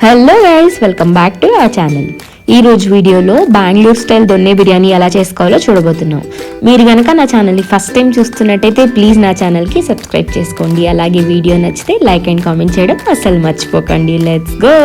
Hello guys, welcome back to our channel. ఈరోజు వీడియోలో Bengaluru style దొన్నె బిర్యానీ ఎలా చేసుకోవాలో చూడబోతున్నాం. మీరు కనుక నా ఛానల్ని ఫస్ట్ టైం చూస్తున్నట్టయితే ప్లీజ్ నా ఛానల్కి సబ్స్క్రైబ్ చేసుకోండి. అలాగే వీడియో నచ్చితే లైక్ అండ్ కామెంట్ చేయడం అస్సలు మర్చిపోకండి. Let's go.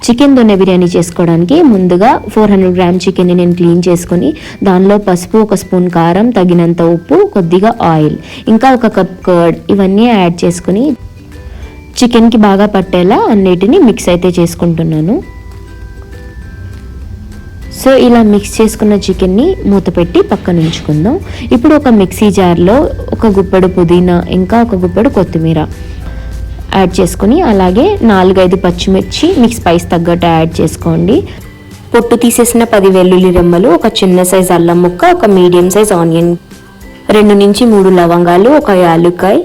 చికెన్ దొన్నె బిర్యానీ చేసుకోవడానికి ముందుగా 400 గ్రామ్ చికెన్ని నేను క్లీన్ చేసుకొని దానిలో పసుపు, 1 స్పూన్ కారం, తగినంత ఉప్పు, కొద్దిగా ఆయిల్, ఇంకా 1 కప్ కర్డ్ ఇవన్నీ యాడ్ చేసుకుని చికెన్కి బాగా పట్టేలా అన్నిటిని మిక్స్ అయితే చేసుకుంటున్నాను. సో ఇలా మిక్స్ చేసుకున్న చికెన్ని మూత పెట్టి పక్కన ఉంచుకుందాం. ఇప్పుడు ఒక మిక్సీ జార్లో 1 గుప్పెడు పుదీనా, ఇంకా 1 గుప్పెడు కొత్తిమీర యాడ్ చేసుకుని అలాగే 4-5 పచ్చిమిర్చి మీకు స్పైస్ తగ్గట్టు యాడ్ చేసుకోండి. పొట్టు తీసేసిన 10 వెల్లుల్లి రెమ్మలు, 1 చిన్న సైజ్ అల్లం ముక్క, 1 మీడియం సైజ్ ఆనియన్, 2 నుంచి 3 లవంగాలు, 1 యాలుక్కాయ,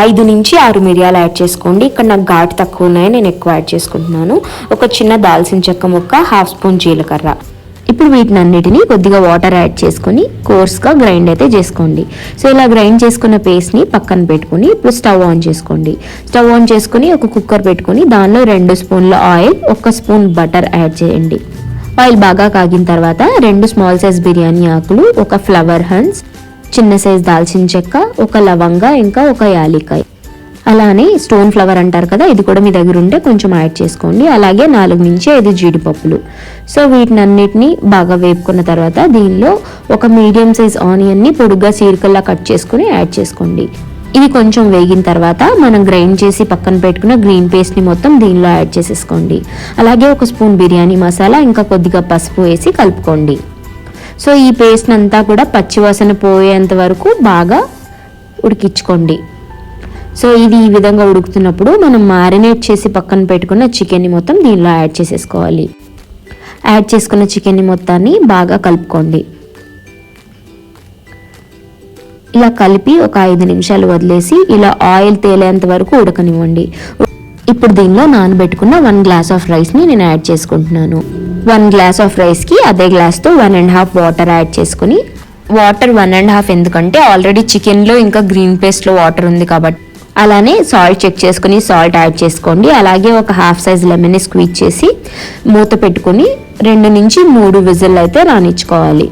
5 నుంచి 6 మిరియాలు యాడ్ చేసుకోండి. ఇక్కడ నాకు ఘాటు తక్కువ ఉన్నాయి, నేను ఎక్కువ యాడ్ చేసుకుంటున్నాను. 1 చిన్న దాల్చిన చెక్క ముక్క, 1/2 స్పూన్ జీలకర్ర. ఇప్పుడు వీటిని అన్నిటినీ కొద్దిగా వాటర్ యాడ్ చేసుకుని కోర్స్గా గ్రైండ్ అయితే చేసుకోండి. సో ఇలా గ్రైండ్ చేసుకున్న పేస్ట్ని పక్కన పెట్టుకుని ఇప్పుడు స్టవ్ ఆన్ చేసుకోండి. స్టవ్ ఆన్ చేసుకుని 1 కుక్కర్ పెట్టుకుని దానిలో 2 స్పూన్ల ఆయిల్, 1 స్పూన్ బటర్ యాడ్ చేయండి. ఆయిల్ బాగా కాగిన తర్వాత 2 స్మాల్ సైజ్ బిర్యానీ ఆకులు, 1 ఫ్లవర్ హన్స్, చిన్న సైజ్ దాల్చిన చెక్క, 1 లవంగా, ఇంకా 1 యాలక్కాయ, అలానే స్టోన్ ఫ్లవర్ అంటారు కదా, ఇది కూడా మీ దగ్గర ఉంటే కొంచెం యాడ్ చేసుకోండి. అలాగే 4 నుంచి 5 జీడిపప్పులు. సో వీటిని అన్నిటిని బాగా వేపుకున్న తర్వాత దీనిలో 1 మీడియం సైజ్ ఆనియన్ని పొడుగ్గా చీరికల్లా కట్ చేసుకుని యాడ్ చేసుకోండి. ఇది కొంచెం వేగిన తర్వాత మనం గ్రైండ్ చేసి పక్కన పెట్టుకున్న గ్రీన్ పేస్ట్ని మొత్తం దీనిలో యాడ్ చేసేసుకోండి. అలాగే 1 స్పూన్ బిర్యానీ మసాలా, ఇంకా కొద్దిగా పసుపు వేసి కలుపుకోండి. సో ఈ పేస్ట్ అంతా కూడా పచ్చివాసన పోయేంత వరకు బాగా ఉడికించుకోండి. సో ఇది ఈ విధంగా ఉడుకుతున్నప్పుడు మనం మ్యారినేట్ చేసి పక్కన పెట్టుకున్న చికెన్ని మొత్తం దీనిలో యాడ్ చేసేసుకోవాలి. యాడ్ చేసుకున్న చికెన్ని మొత్తాన్ని బాగా కలుపుకోండి. ఇలా కలిపి ఒక 5 నిమిషాలు వదిలేసి ఇలా ఆయిల్ తేలేంత వరకు ఉడకనివ్వండి. ఇప్పుడు దీనిలో నానబెట్టుకున్న 1 గ్లాస్ ఆఫ్ రైస్ని నేను యాడ్ చేసుకుంటున్నాను. 1 గ్లాస్ ఆఫ్ రైస్కి అదే గ్లాస్తో 1.5 వాటర్ యాడ్ చేసుకుని, వాటర్ 1.5 ఎందుకంటే ఆల్రెడీ చికెన్లో ఇంకా గ్రీన్ పేస్ట్లో వాటర్ ఉంది కాబట్టి. అలానే సాల్ట్ చెక్ చేసుకుని సాల్ట్ యాడ్ చేసుకోండి. అలాగే 1 హాఫ్ సైజ్ లెమన్ని స్క్వీజ్ చేసి మూత పెట్టుకుని 2 నుంచి 3 విజిల్ అయితే రానిచ్చుకోవాలి.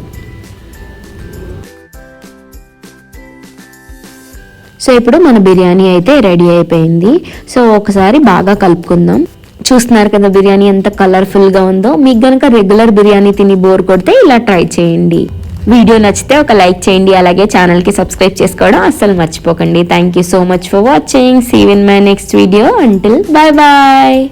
సో ఇప్పుడు మన బిర్యానీ అయితే రెడీ అయిపోయింది. సో ఒకసారి బాగా కలుపుకుందాం. చూస్తున్నారు కదా బిర్యానీ ఎంత కలర్ఫుల్గా ఉందో. మీకు కనుక రెగ్యులర్ బిర్యానీ తిని బోర్ కొడితే ఇలా ట్రై చేయండి. వీడియో నచ్చితే ఒక లైక్ చేయండి. అలాగే ఛానల్కి సబ్స్క్రైబ్ చేసుకోవడం అస్సలు మర్చిపోకండి. Thank you so much for watching. See you in my next video. Until bye bye.